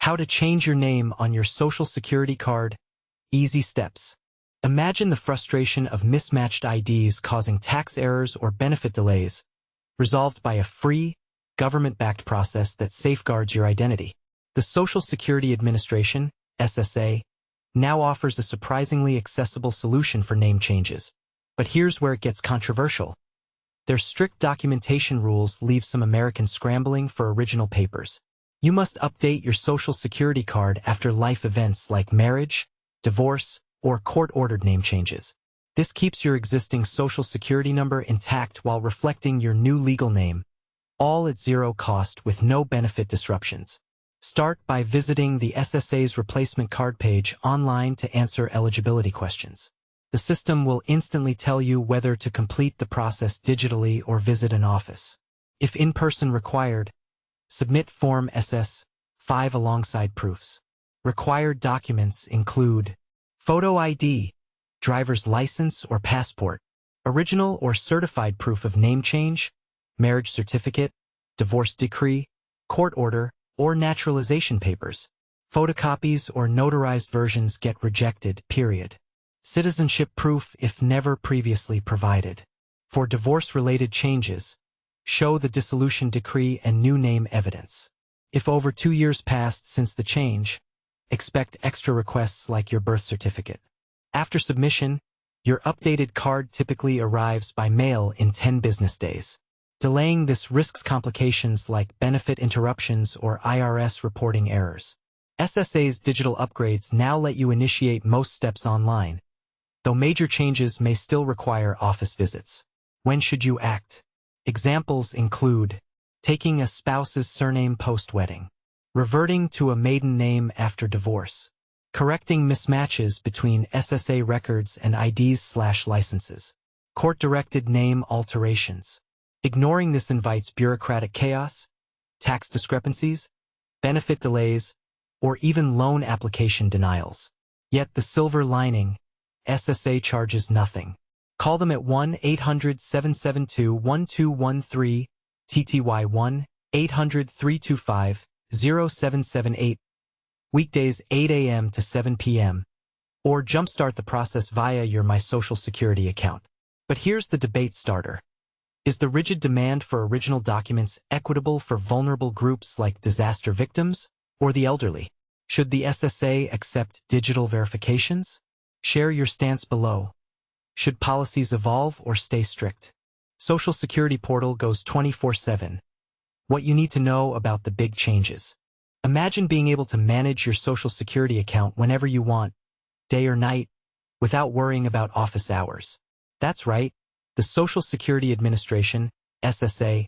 How to change your name on your Social Security card. Easy steps. Imagine the frustration of mismatched IDs causing tax errors or benefit delays, resolved by a free, government-backed process that safeguards your identity. The Social Security Administration, SSA, now offers a surprisingly accessible solution for name changes. But here's where it gets controversial. Their strict documentation rules leave some Americans scrambling for original papers. You must update your Social Security card after life events like marriage, divorce, or court-ordered name changes. This keeps your existing Social Security number intact while reflecting your new legal name, all at zero cost with no benefit disruptions. Start by visiting the SSA's replacement card page online to answer eligibility questions. The system will instantly tell you whether to complete the process digitally or visit an office. If in-person required, submit Form SS-5 alongside proofs. Required documents include photo ID, driver's license or passport, original or certified proof of name change, marriage certificate, divorce decree, court order, or naturalization papers. Photocopies or notarized versions get rejected, period. Citizenship proof if never previously provided. For divorce-related changes, show the dissolution decree and new name evidence. If over 2 years passed since the change, expect extra requests like your birth certificate. After submission, your updated card typically arrives by mail in 10 business days. Delaying this risks complications like benefit interruptions or IRS reporting errors. SSA's digital upgrades now let you initiate most steps online, though major changes may still require office visits. When should you act? Examples include taking a spouse's surname post-wedding, reverting to a maiden name after divorce, correcting mismatches between SSA records and IDs/licenses, court-directed name alterations. Ignoring this invites bureaucratic chaos, tax discrepancies, benefit delays, or even loan application denials. Yet the silver lining, SSA charges nothing. Call them at 1-800-772-1213, TTY 1-800-325-0778, weekdays 8 a.m. to 7 p.m., or jumpstart the process via your My Social Security account. But here's the debate starter. Is the rigid demand for original documents equitable for vulnerable groups like disaster victims or the elderly? Should the SSA accept digital verifications? Share your stance below. Should policies evolve or stay strict? Social Security portal goes 24/7. What you need to know about the big changes. Imagine being able to manage your Social Security account whenever you want, day or night, without worrying about office hours. That's right. The Social Security Administration, SSA,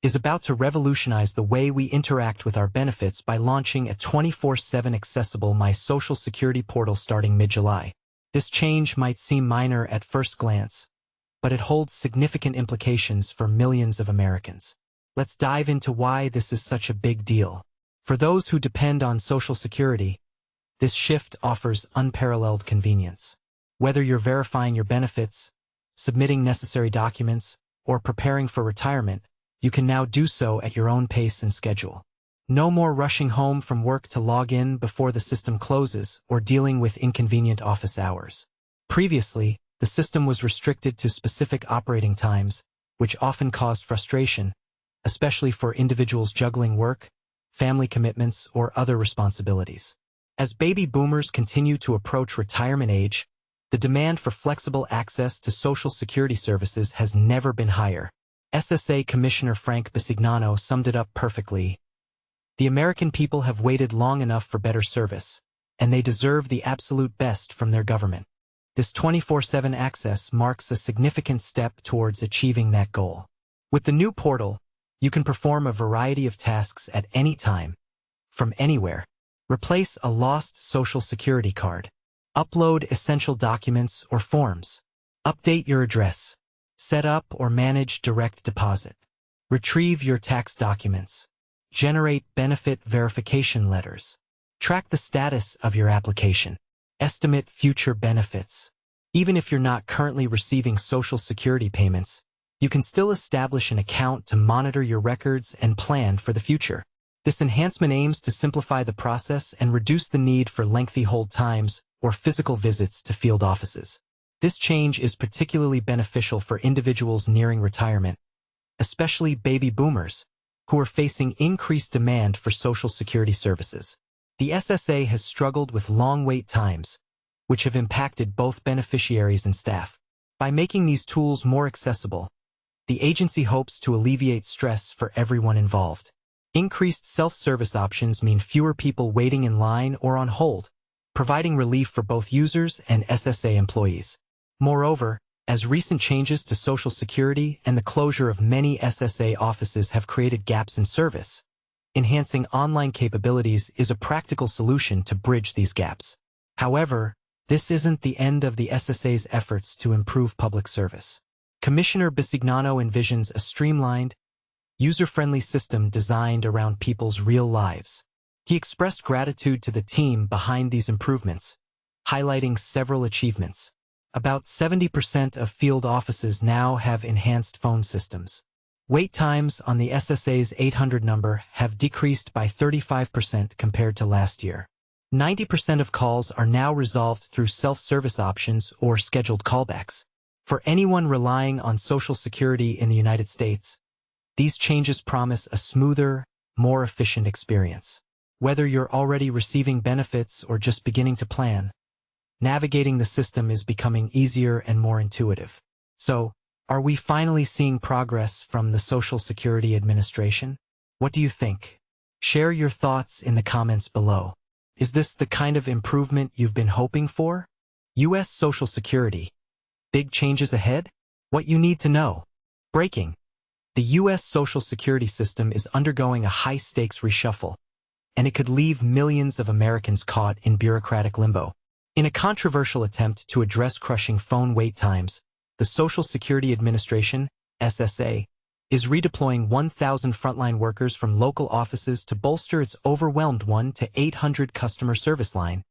is about to revolutionize the way we interact with our benefits by launching a 24/7 accessible My Social Security portal starting mid-July. This change might seem minor at first glance, but it holds significant implications for millions of Americans. Let's dive into why this is such a big deal. For those who depend on Social Security, this shift offers unparalleled convenience. Whether you're verifying your benefits, submitting necessary documents, or preparing for retirement, you can now do so at your own pace and schedule. No more rushing home from work to log in before the system closes or dealing with inconvenient office hours. Previously, the system was restricted to specific operating times, which often caused frustration, especially for individuals juggling work, family commitments, or other responsibilities. As baby boomers continue to approach retirement age, the demand for flexible access to Social Security services has never been higher. SSA Commissioner Frank Bisignano summed it up perfectly. The American people have waited long enough for better service, and they deserve the absolute best from their government. This 24/7 access marks a significant step towards achieving that goal. With the new portal, you can perform a variety of tasks at any time, from anywhere. Replace a lost Social Security card. Upload essential documents or forms. Update your address. Set up or manage direct deposit. Retrieve your tax documents. Generate benefit verification letters. Track the status of your application. Estimate future benefits. Even if you're not currently receiving Social Security payments, you can still establish an account to monitor your records and plan for the future. This enhancement aims to simplify the process and reduce the need for lengthy hold times or physical visits to field offices. This change is particularly beneficial for individuals nearing retirement, especially baby boomers, who are facing increased demand for Social Security services. The SSA has struggled with long wait times, which have impacted both beneficiaries and staff. By making these tools more accessible, the agency hopes to alleviate stress for everyone involved. Increased self-service options mean fewer people waiting in line or on hold, providing relief for both users and SSA employees. Moreover, as recent changes to Social Security and the closure of many SSA offices have created gaps in service, enhancing online capabilities is a practical solution to bridge these gaps. However, this isn't the end of the SSA's efforts to improve public service. Commissioner Bisignano envisions a streamlined, user-friendly system designed around people's real lives. He expressed gratitude to the team behind these improvements, highlighting several achievements. About 70% of field offices now have enhanced phone systems. Wait times on the SSA's 800 number have decreased by 35% compared to last year. 90% of calls are now resolved through self-service options or scheduled callbacks. For anyone relying on Social Security in the United States, these changes promise a smoother, more efficient experience. Whether you're already receiving benefits or just beginning to plan, navigating the system is becoming easier and more intuitive. So, are we finally seeing progress from the Social Security Administration? What do you think? Share your thoughts in the comments below. Is this the kind of improvement you've been hoping for? U.S. Social Security. Big changes ahead? What you need to know. Breaking. The U.S. Social Security system is undergoing a high-stakes reshuffle, and it could leave millions of Americans caught in bureaucratic limbo. In a controversial attempt to address crushing phone wait times, the Social Security Administration, SSA, is redeploying 1,000 frontline workers from local offices to bolster its overwhelmed 1-800 customer service line,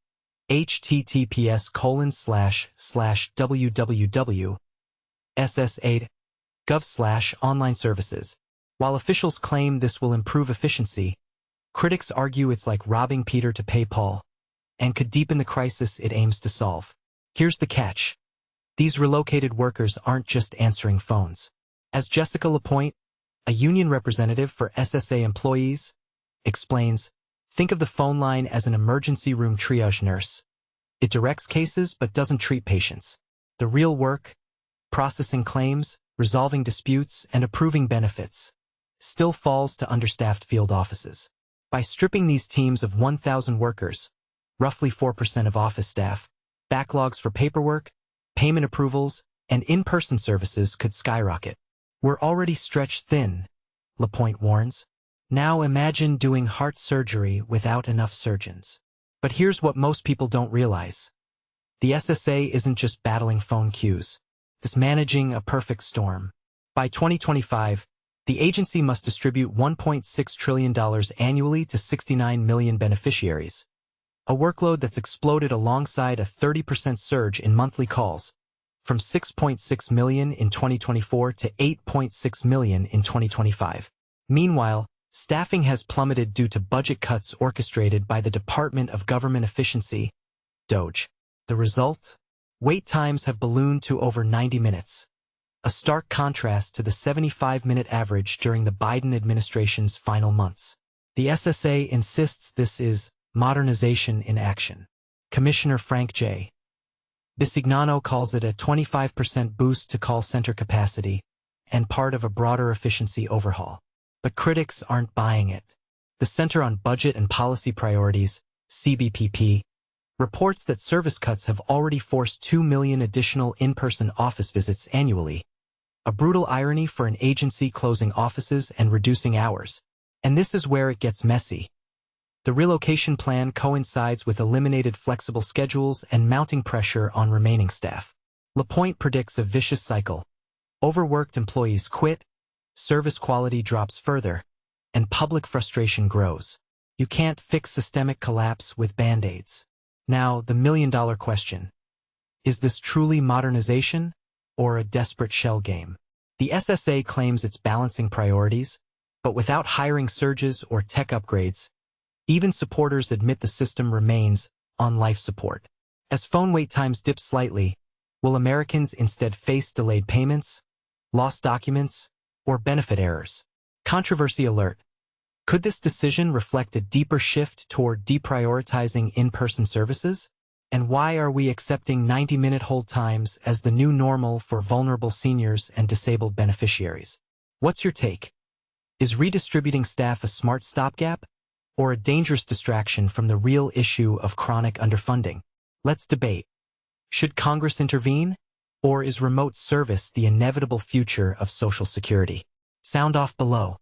https://www.ssa.gov/online services. While officials claim this will improve efficiency, critics argue it's like robbing Peter to pay Paul, and could deepen the crisis it aims to solve. Here's the catch. These relocated workers aren't just answering phones. As Jessica Lapointe, a union representative for SSA employees, explains, think of the phone line as an emergency room triage nurse. It directs cases but doesn't treat patients. The real work, processing claims, resolving disputes, and approving benefits, still falls to understaffed field offices. By stripping these teams of 1,000 workers, roughly 4% of office staff, backlogs for paperwork, payment approvals, and in-person services could skyrocket. We're already stretched thin, Lapointe warns. Now imagine doing heart surgery without enough surgeons. But here's what most people don't realize. The SSA isn't just battling phone queues. It's managing a perfect storm. By 2025, the agency must distribute $1.6 trillion annually to 69 million beneficiaries, a workload that's exploded alongside a 30% surge in monthly calls, from 6.6 million in 2024 to 8.6 million in 2025. Meanwhile, staffing has plummeted due to budget cuts orchestrated by the Department of Government Efficiency, DOGE. The result? Wait times have ballooned to over 90 minutes, a stark contrast to the 75-minute average during the Biden administration's final months. The SSA insists this is modernization in action. Commissioner Frank J. Bisignano calls it a 25% boost to call center capacity and part of a broader efficiency overhaul. But critics aren't buying it. The Center on Budget and Policy Priorities, CBPP, reports that service cuts have already forced 2 million additional in-person office visits annually, a brutal irony for an agency closing offices and reducing hours. And this is where it gets messy. The relocation plan coincides with eliminated flexible schedules and mounting pressure on remaining staff. Lapointe predicts a vicious cycle. Overworked employees quit, service quality drops further, and public frustration grows. You can't fix systemic collapse with band-aids. Now, the million-dollar question. Is this truly modernization or a desperate shell game? The SSA claims it's balancing priorities, But without hiring surges or tech upgrades, even supporters admit the system remains on life support. As phone wait times dip slightly, will Americans instead face delayed payments, lost documents, or benefit errors? Controversy alert. Could this decision reflect a deeper shift toward deprioritizing in-person services? And why are we accepting 90-minute hold times as the new normal for vulnerable seniors and disabled beneficiaries? What's your take? Is redistributing staff a smart stopgap, or a dangerous distraction from the real issue of chronic underfunding? Let's debate. Should Congress intervene, or is remote service the inevitable future of Social Security? Sound off below.